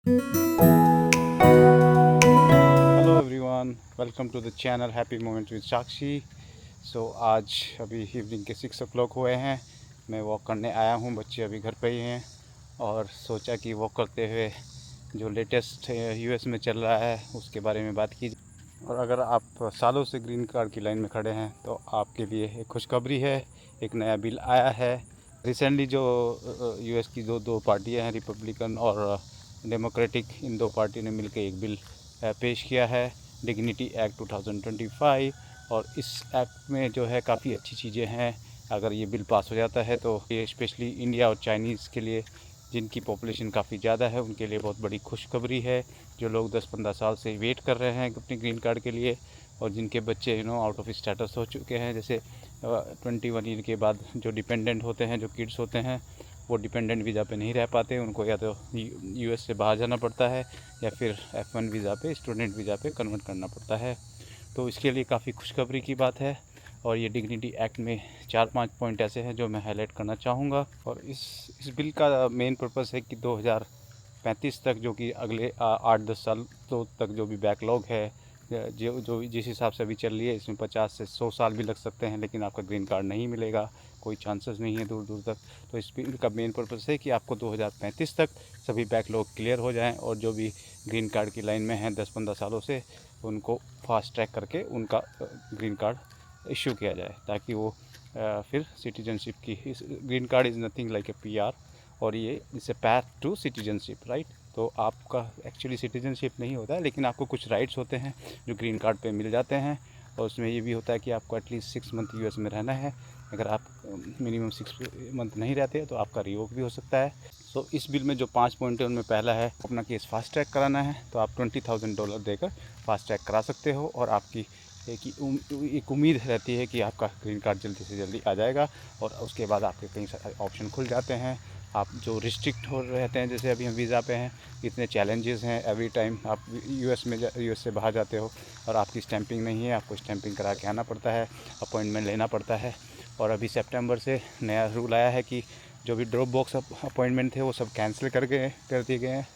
Hello everyone, welcome to the channel happy moments with Sakshi. आज अभी evening के 6 o'clock हुए हैं। मैं वॉक करने आया हूँ, बच्चे अभी घर पे ही हैं और सोचा कि वॉक करते हुए जो लेटेस्ट यूएस में चल रहा है उसके बारे में बात की। और अगर आप सालों से ग्रीन कार्ड की लाइन में खड़े हैं तो आपके लिए एक खुशखबरी है, एक नया बिल आया है। रिसेंटली जो यूएस की दो पार्टियां हैं, रिपब्लिकन और डेमोक्रेटिक, इन दो पार्टी ने मिलकर एक बिल पेश किया है, डिग्निटी एक्ट 2025। और इस एक्ट में जो है काफ़ी अच्छी चीज़ें हैं। अगर ये बिल पास हो जाता है तो ये स्पेशली इंडिया और चाइनीज़ के लिए, जिनकी पॉपुलेशन काफ़ी ज़्यादा है, उनके लिए बहुत बड़ी खुशखबरी है। जो लोग 10-15 साल से वेट कर रहे हैं अपने ग्रीन कार्ड के लिए, और जिनके बच्चे आउट ऑफ स्टेटस हो चुके हैं, जैसे 21 ईयर के बाद जो डिपेंडेंट होते हैं, जो किड्स होते हैं, वो डिपेंडेंट वीज़ा पे नहीं रह पाते, उनको या तो यूएस से बाहर जाना पड़ता है या फिर F1 वीज़ा पे, स्टूडेंट वीज़ा पे कन्वर्ट करना पड़ता है। तो इसके लिए काफ़ी खुशखबरी की बात है। और ये डिग्निटी एक्ट में 4-5 पॉइंट ऐसे हैं जो मैं हाईलाइट करना चाहूँगा। और इस बिल का मेन पर्पस है कि 2035 तक, जो कि अगले 8-10 साल तो तक जो भी बैकलॉग है, जो जिस हिसाब से अभी चल रही है, इसमें 50 से 100 साल भी लग सकते हैं, लेकिन आपका ग्रीन कार्ड नहीं मिलेगा, कोई चांसेस नहीं है दूर दूर तक। तो इस बिल का मेन पर्पस है कि आपको 2035 तक सभी बैकलॉग क्लियर हो जाएं, और जो भी ग्रीन कार्ड की लाइन में हैं 10-15 सालों से, उनको फास्ट ट्रैक करके उनका ग्रीन कार्ड इशू किया जाए, ताकि वो फिर सिटीजनशिप की, इस green card is nothing like a PR, और ये it's a path to citizenship, right. तो आपका एक्चुअली सिटीजनशिप नहीं होता है, लेकिन आपको कुछ राइट्स होते हैं जो ग्रीन कार्ड पे मिल जाते हैं। और उसमें ये भी होता है कि आपको एटलीस्ट 6 मंथ यूएस में रहना है। अगर आप मिनिमम 6 मंथ नहीं रहते तो आपका रिवोक भी हो सकता है। इस बिल में जो 5 पॉइंट है, उनमें पहला है अपना केस फास्ट ट्रैक कराना है, तो आप $20,000 देकर फास्ट ट्रैक करा सकते हो, और आपकी एक उम्मीद रहती है कि आपका ग्रीन कार्ड जल्दी से जल्दी आ जाएगा। और उसके बाद आपके कई सारे ऑप्शन खुल जाते हैं। आप जो रिस्ट्रिक्ट हो रहते हैं, जैसे अभी हम वीज़ा पे हैं, इतने चैलेंजेस हैं, एवरी टाइम आप यूएस से बाहर जाते हो और आपकी स्टैंपिंग नहीं है, आपको स्टैंपिंग करा के आना पड़ता है, अपॉइंटमेंट लेना पड़ता है। और अभी सितंबर से नया रूल आया है कि जो भी ड्रॉप बॉक्स अपॉइंटमेंट थे वो सब कैंसिल कर दिए गए हैं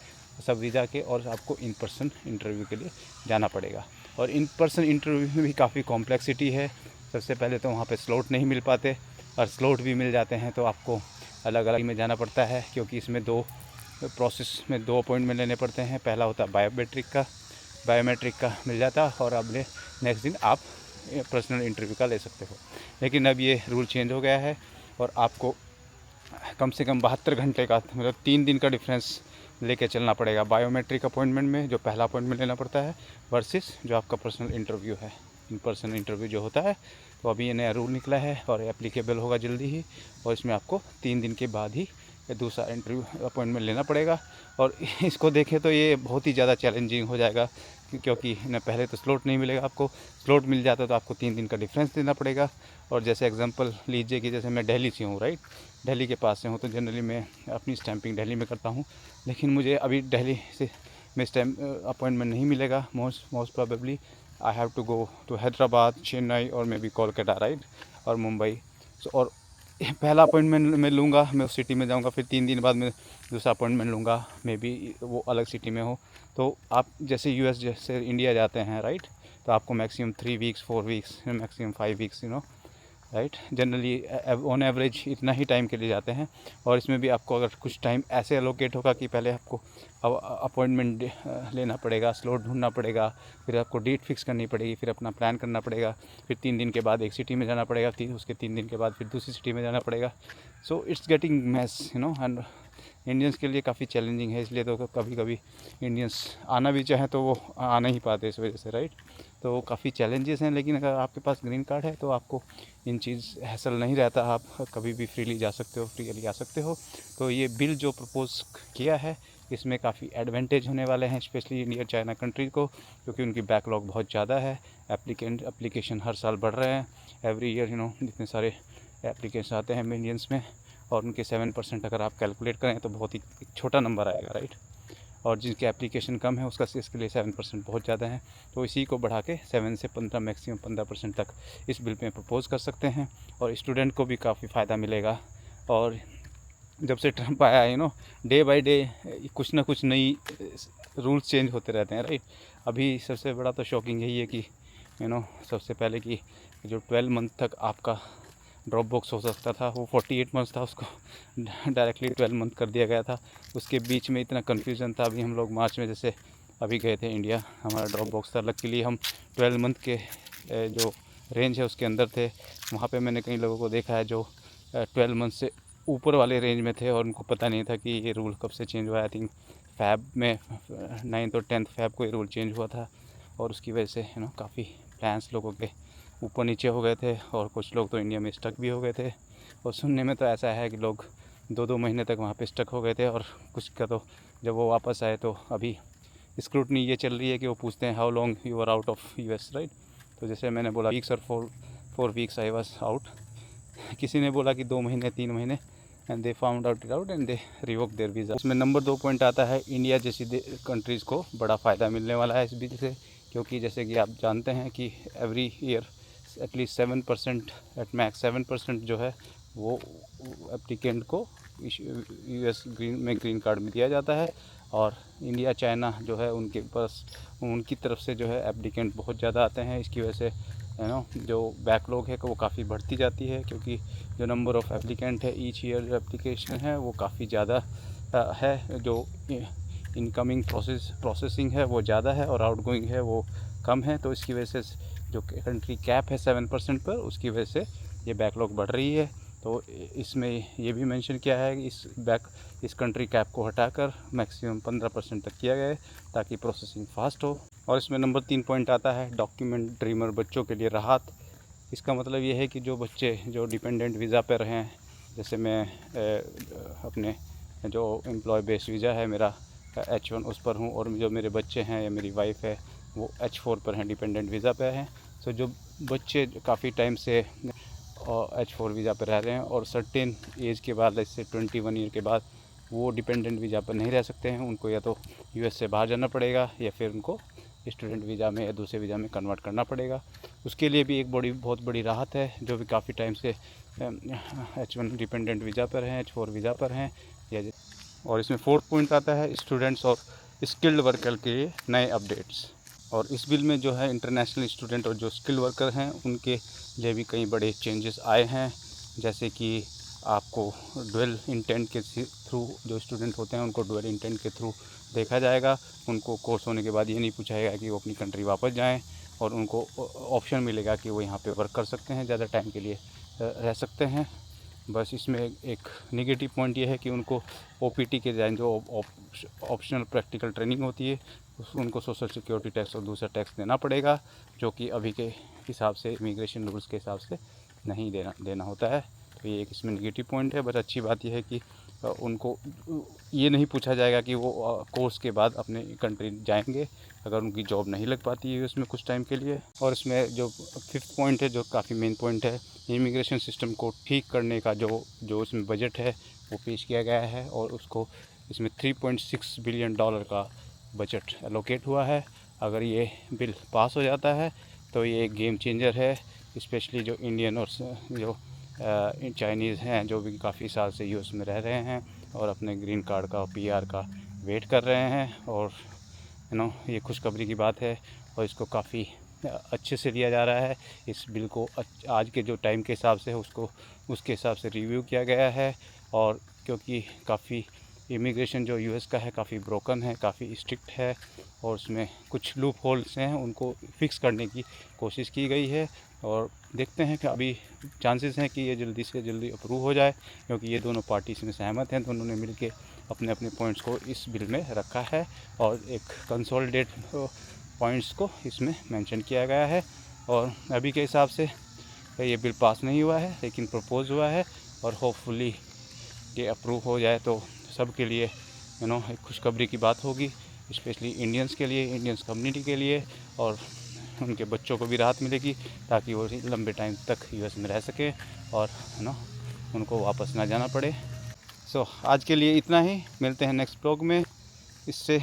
सब वीज़ा के, और आपको इन पर्सन इंटरव्यू के लिए जाना पड़ेगा। और इन पर्सन इंटरव्यू में भी काफ़ी कॉम्प्लेक्सिटी है। सबसे पहले तो वहाँ पे स्लॉट नहीं मिल पाते, और स्लॉट भी मिल जाते हैं तो आपको अलग अलग में जाना पड़ता है, क्योंकि इसमें दो अपॉइंटमेंट लेने पड़ते हैं। पहला होता है बायोमेट्रिक का मिल जाता, और अगले नेक्स्ट दिन आप पर्सनल इंटरव्यू का ले सकते हो। लेकिन अब ये रूल चेंज हो गया है, और आपको कम से कम 72 घंटे का, मतलब 3 दिन का डिफरेंस लेके चलना पड़ेगा बायोमेट्रिक अपॉइंटमेंट में, जो पहला अपॉइंटमेंट लेना पड़ता है, वर्सेस जो आपका पर्सनल इंटरव्यू है, इन पर्सन इंटरव्यू जो होता है। तो अभी ये नया रूल निकला है और एप्लीकेबल होगा जल्दी ही, और इसमें आपको 3 दिन के बाद ही दूसरा इंटरव्यू अपॉइंटमेंट लेना पड़ेगा। और इसको देखें तो ये बहुत ही ज़्यादा चैलेंजिंग हो जाएगा, क्योंकि न पहले तो स्लॉट नहीं मिलेगा आपको, स्लॉट मिल जाता तो आपको 3 दिन का डिफरेंस देना पड़ेगा। और जैसे एग्जांपल लीजिए कि जैसे मैं दिल्ली से हूँ, राइट, दिल्ली के पास से हूँ, तो जनरली मैं अपनी स्टैंपिंग दिल्ली में करता हूँ। लेकिन मुझे अभी दिल्ली से में स्टैम्प अपॉइंटमेंट नहीं मिलेगा, most probably I have to go to Hyderabad, Chennai, और मे बी कोलकाता, राइट, और मुंबई। और पहला अपॉइंटमेंट मैं लूँगा, मैं उस सिटी में जाऊँगा, फिर 3 दिन बाद मैं दूसरा अपॉइंटमेंट लूँगा, मे बी वो अलग सिटी में हो। तो आप जैसे यूएस जैसे इंडिया जाते हैं, राइट, तो आपको maximum 3 weeks, 4 weeks, maximum 5 weeks, right, generally on average इतना ही टाइम के लिए जाते हैं। और इसमें भी आपको अगर कुछ टाइम ऐसे एलोकेट होगा कि पहले आपको अपॉइंटमेंट लेना पड़ेगा, स्लॉट ढूंढना पड़ेगा, फिर आपको डेट फिक्स करनी पड़ेगी, फिर अपना प्लान करना पड़ेगा, फिर 3 दिन के बाद एक सिटी में जाना पड़ेगा, उसके 3 दिन के बाद फिर दूसरी सिटी में जाना पड़ेगा। So it's getting mess, and Indians के लिए काफ़ी चैलेंजिंग है। इसलिए तो कभी कभी इंडियंस आना भी चाहें तो वो आ नहीं पाते इस वजह से, राइट। तो काफ़ी चैलेंजेस हैं, लेकिन अगर आपके पास ग्रीन कार्ड है तो आपको इन चीज़ हैसल नहीं रहता, आप कभी भी फ्रीली जा सकते हो, फ्रीली आ सकते हो। तो ये बिल जो प्रपोज़ किया है, इसमें काफ़ी एडवांटेज होने वाले हैं, स्पेशली इंडिया चाइना कंट्री को, क्योंकि उनकी बैकलॉग बहुत ज़्यादा है। एप्लीकेशन हर साल बढ़ रहे हैं, एवरी ईयर इतने सारे एप्लीकेशन आते हैं इंडियंस में, और उनके 7% अगर आप कैलकुलेट करें तो बहुत ही एक छोटा नंबर आएगा, राइट। और जिनकी एप्लीकेशन कम है इसके लिए 7% बहुत ज़्यादा है। तो इसी को बढ़ा के 7 से 15, मैक्सिमम 15% तक इस बिल में प्रपोज़ कर सकते हैं, और स्टूडेंट को भी काफ़ी फ़ायदा मिलेगा। और जब से ट्रम्प आया है डे बाय डे कुछ ना कुछ नई रूल्स चेंज होते रहते हैं, राइट। अभी सबसे बड़ा तो शॉकिंग यही है कि सबसे पहले कि जो 12 मंथ तक आपका ड्रॉप बॉक्स हो सकता था वो 48 मंथ था, उसको डायरेक्टली 12 मंथ कर दिया गया था। उसके बीच में इतना कन्फ्यूज़न था। अभी हम लोग मार्च में जैसे अभी गए थे इंडिया, हमारा ड्रॉप बॉक्स था, लकीली हम 12 मंथ के जो रेंज है उसके अंदर थे। वहाँ पे मैंने कई लोगों को देखा है जो 12 मंथ से ऊपर वाले रेंज में थे और उनको पता नहीं था कि ये रूल कब से चेंज हुआ है। आई थिंक फैब में 9th और 10th फैब को ये रूल चेंज हुआ था और उसकी वजह से काफ़ी प्लान्स लोगों के ऊपर नीचे हो गए थे और कुछ लोग तो इंडिया में स्टक भी हो गए थे। और सुनने में तो ऐसा है कि लोग 2-2 महीने तक वहाँ पे स्टक हो गए थे और कुछ का तो जब वो वापस आए तो अभी स्क्रूटनी ये चल रही है कि वो पूछते हैं how long you are out of US, right. तो जैसे मैंने बोला वीक्स और 4 वीक्स आई वाज आउट। किसी ने बोला कि 2 महीने 3 महीने, and they found out it out and they revoke their visa. इसमें नंबर 2 पॉइंट आता है, इंडिया जैसी कंट्रीज़ को बड़ा फ़ायदा मिलने वाला है इस बीच से, क्योंकि जैसे कि आप जानते हैं कि every year at least 7% at max 7% जो है वो एप्लीकेंट को यूएस ग्रीन कार्ड में दिया जाता है। और इंडिया चाइना जो है उनके पास उनकी तरफ से जो है एप्लीकेंट बहुत ज़्यादा आते हैं। इसकी वजह से जो बैकलॉग है वो काफ़ी बढ़ती जाती है, क्योंकि जो नंबर ऑफ़ एप्लीकेंट है ईच ईयर जो एप्लीकेशन है वो काफ़ी ज़्यादा है। जो इनकमिंग प्रोसेसिंग है वो ज़्यादा है और आउटगोइंग है वो कम है। तो इसकी वजह से जो कंट्री कैप है 7% पर, उसकी वजह से ये बैकलॉग बढ़ रही है। तो इसमें ये भी मेंशन किया है कि इस कंट्री कैप को हटाकर मैक्सिमम 15% तक किया गया है ताकि प्रोसेसिंग फास्ट हो। और इसमें नंबर 3 पॉइंट आता है डॉक्यूमेंट ड्रीमर बच्चों के लिए राहत। इसका मतलब ये है कि जो बच्चे जो डिपेंडेंट वीज़ा पर हैं, जैसे मैं अपने जो एम्प्लॉय बेस्ड वीज़ा है मेरा H1 उस पर हूँ, और जो मेरे बच्चे हैं या मेरी वाइफ है वो H4 पर हैं, डिपेंडेंट वीज़ा पर हैं। तो जो बच्चे काफ़ी टाइम से H4 वीज़ा पर रह रहे हैं और सर्टेन एज के बाद, जैसे 21 ईयर के बाद, वो डिपेंडेंट वीज़ा पर नहीं रह सकते हैं। उनको या तो यूएस से बाहर जाना पड़ेगा या फिर उनको स्टूडेंट वीज़ा में या दूसरे वीज़ा में कन्वर्ट करना पड़ेगा। उसके लिए भी एक बहुत बड़ी राहत है, जो भी काफ़ी टाइम से H1 डिपेंडेंट वीज़ा पर हैं, H4 वीज़ा पर हैं। और इसमें 4th पॉइंट आता है स्टूडेंट्स और स्किल्ड वर्कर के लिए नए अपडेट्स। और इस बिल में जो है इंटरनेशनल स्टूडेंट और जो स्किल्ड वर्कर हैं उनके लिए भी कई बड़े चेंजेस आए हैं। जैसे कि आपको डुअल इंटेंट के थ्रू जो स्टूडेंट होते हैं उनको डुअल इंटेंट के थ्रू देखा जाएगा। उनको कोर्स होने के बाद ये नहीं पूछा जाएगा कि वो अपनी कंट्री वापस जाएं, और उनको ऑप्शन मिलेगा कि वो यहाँ पे वर्क कर सकते हैं, ज़्यादा टाइम के लिए रह सकते हैं। बस इसमें एक नेगेटिव पॉइंट ये है कि उनको ओपीटी के जो ऑप्शनल प्रैक्टिकल ट्रेनिंग होती है उनको सोशल सिक्योरिटी टैक्स और दूसरा टैक्स देना पड़ेगा, जो कि अभी के हिसाब से इमिग्रेशन रूल्स के हिसाब से नहीं देना होता है। तो ये एक इसमें नेगेटिव पॉइंट है। बट अच्छी बात यह है कि उनको ये नहीं पूछा जाएगा कि वो कोर्स के बाद अपने कंट्री जाएंगे अगर उनकी जॉब नहीं लग पाती है उसमें कुछ टाइम के लिए। और इसमें जो 5th पॉइंट है, जो काफ़ी मेन पॉइंट है, इमिग्रेशन सिस्टम को ठीक करने का जो इसमें बजट है वो पेश किया गया है, और उसको इसमें $3.6 बिलियन का बजट एलोकेट हुआ है। अगर ये बिल पास हो जाता है तो ये एक गेम चेंजर है, स्पेशली जो इंडियन और जो चाइनीज़ हैं जो भी काफ़ी साल से यूएस में रह रहे हैं और अपने ग्रीन कार्ड का पीआर का वेट कर रहे हैं। और ये खुशखबरी की बात है और इसको काफ़ी अच्छे से लिया जा रहा है। इस बिल को आज के जो टाइम के हिसाब से उसके हिसाब से रिव्यू किया गया है, और क्योंकि काफ़ी इमिग्रेशन जो यूएस का है काफ़ी ब्रोकन है, काफ़ी स्ट्रिक्ट है, और उसमें कुछ लूप होल्स हैं उनको फिक्स करने की कोशिश की गई है। और देखते हैं कि अभी चांसेस हैं कि ये जल्दी से जल्दी अप्रूव हो जाए, क्योंकि ये दोनों पार्टी इसमें सहमत हैं। दोनों ने मिलके अपने अपने पॉइंट्स को इस बिल में रखा है और एक कंसोलिडेट पॉइंट्स को इसमें मेंशन किया गया है। और अभी के हिसाब से ये बिल पास नहीं हुआ है लेकिन प्रपोज हुआ है, और होपफुली ये अप्रूव हो जाए तो सब के लिए एक खुशखबरी की बात होगी, स्पेशली इंडियंस के लिए, इंडियंस कम्युनिटी के लिए, और उनके बच्चों को भी राहत मिलेगी ताकि वो लंबे टाइम तक यूएस में रह सके और उनको वापस ना जाना पड़े। सो आज के लिए इतना ही, मिलते हैं नेक्स्ट ब्लॉग में। Stay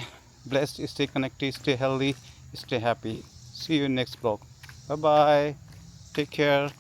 blessed, stay connected, stay healthy, stay happy. See you in next blog. Bye bye, take care.